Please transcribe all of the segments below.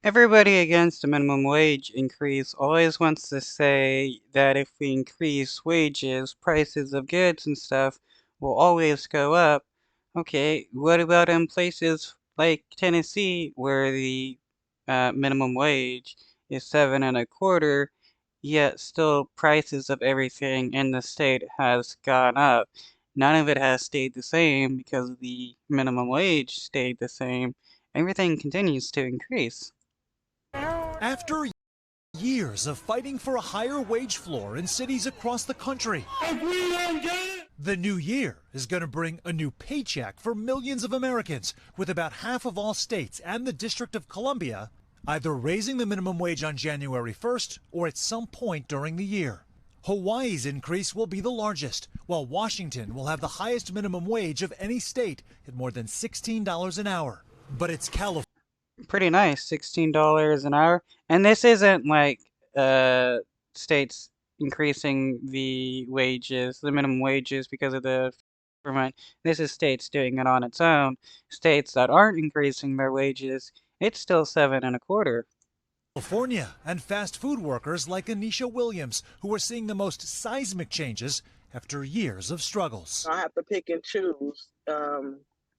Everybody against the minimum wage increase always wants to say that if we increase wages, prices of goods and stuff will always go up. Okay, what about in places like Tennessee where the minimum wage is 7.25, yet still prices of everything in the state has gone up. None of it has stayed the same because the minimum wage stayed the same. Everything continues to increase. After years of fighting for a higher wage floor in cities across the country, the new year is going to bring a new paycheck for millions of Americans, with about half of all states and the District of Columbia either raising the minimum wage on January 1st or at some point during the year. Hawaii's increase will be the largest, while Washington will have the highest minimum wage of any state at more than $16 an hour. But it's California. Pretty nice, $16 an hour. And this isn't like uh states increasing the wages, the minimum wages because of the government. This is states doing it on its own. States that aren't increasing their wages, it's still 7.25. California and fast food workers like Anisha Williams, who are seeing the most seismic changes after years of struggles. I have to pick and choose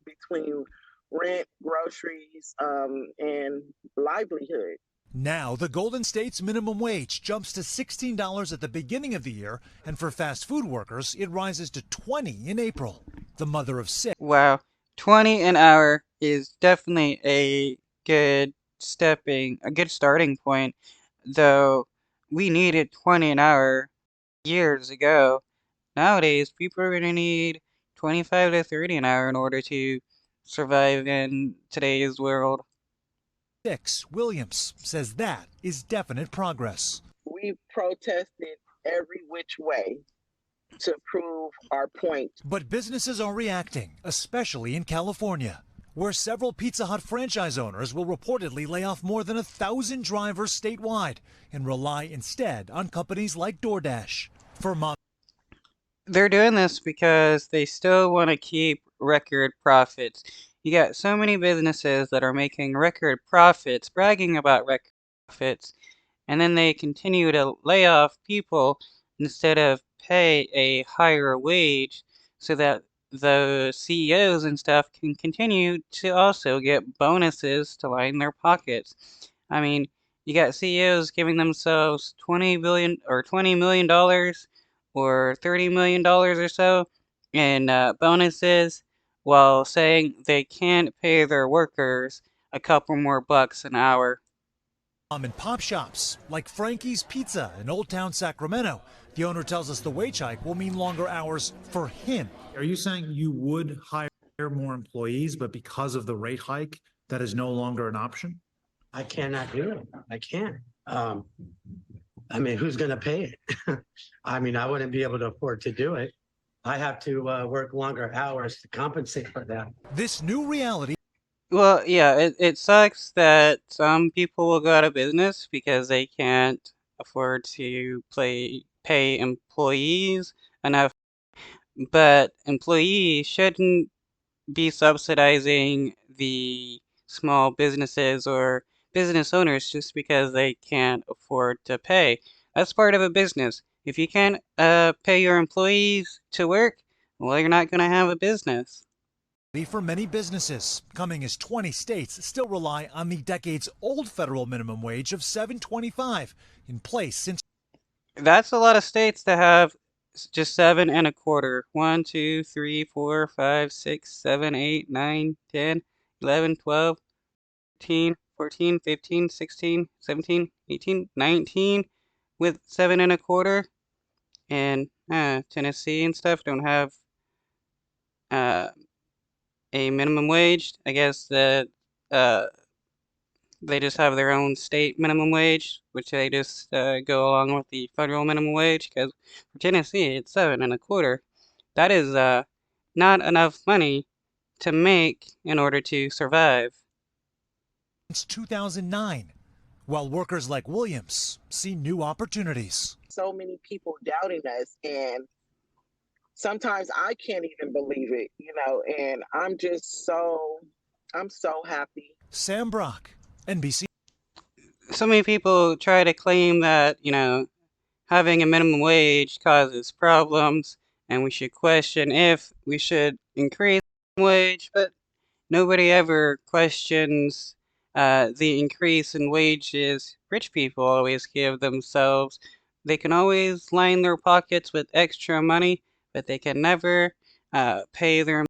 between rent, groceries, and livelihood. Now, the Golden State's minimum wage jumps to $16 at the beginning of the year, and for fast food workers, it rises to $20 in April. The mother of six. Wow, 20 an hour is definitely a good starting point, though we needed 20 an hour years ago. Nowadays, people are gonna need 25 to 30 an hour in order to survive in today's world. Williams says that is definite progress. We protested every which way to prove our point. But businesses are reacting, especially in California, where several Pizza Hut franchise owners will reportedly lay off more than 1,000 drivers statewide and rely instead on companies like DoorDash. For mom. They're doing this because they still want to keep record profits. You got so many businesses that are making record profits, bragging about record profits, and then they continue to lay off people instead of pay a higher wage so that the CEOs and stuff can continue to also get bonuses to line their pockets. I mean, you got CEOs giving themselves 20 billion or $20 million or $30 million or so in bonuses while saying they can't pay their workers a couple more bucks an hour. Mom and pop shops like Frankie's Pizza in Old Town Sacramento. The owner tells us the wage hike will mean longer hours for him. Are you saying you would hire more employees, but because of the rate hike, that is no longer an option? I cannot do it. I can't. I mean, who's going to pay it? I mean, I wouldn't be able to afford to do it. I have to work longer hours to compensate for that. This new reality. Well, yeah, it sucks that some people will go out of business because they can't afford to pay employees enough, but employees shouldn't be subsidizing the small businesses or business owners just because they can't afford to pay. That's part of a business. If you can't pay your employees to work, well, you're not going to have a business. For many businesses, coming as 20 states still rely on the decades-old federal minimum wage of $7.25 in place since. That's a lot of states that have just 7.25. 1, 2, 3, 4, 5, 6, 7, 8, 9, 10, 11, 12, 13, 14, 15, 16, 17, 18, 19 with 7.25. And Tennessee and stuff don't have uh, a minimum wage. I guess that uh, they just have their own state minimum wage, which they just go along with the federal minimum wage. Because for Tennessee, it's 7.25. That is not enough money to make in order to survive. Since 2009, while workers like Williams see new opportunities. So many people doubting us, and sometimes I can't even believe it, and I'm so happy. Sam Brock, NBC. so many people try to claim that, having a minimum wage causes problems and we should question if we should increase the wage, but nobody ever questions the increase in wages rich people always give themselves. They can always line their pockets with extra money, but they can never pay their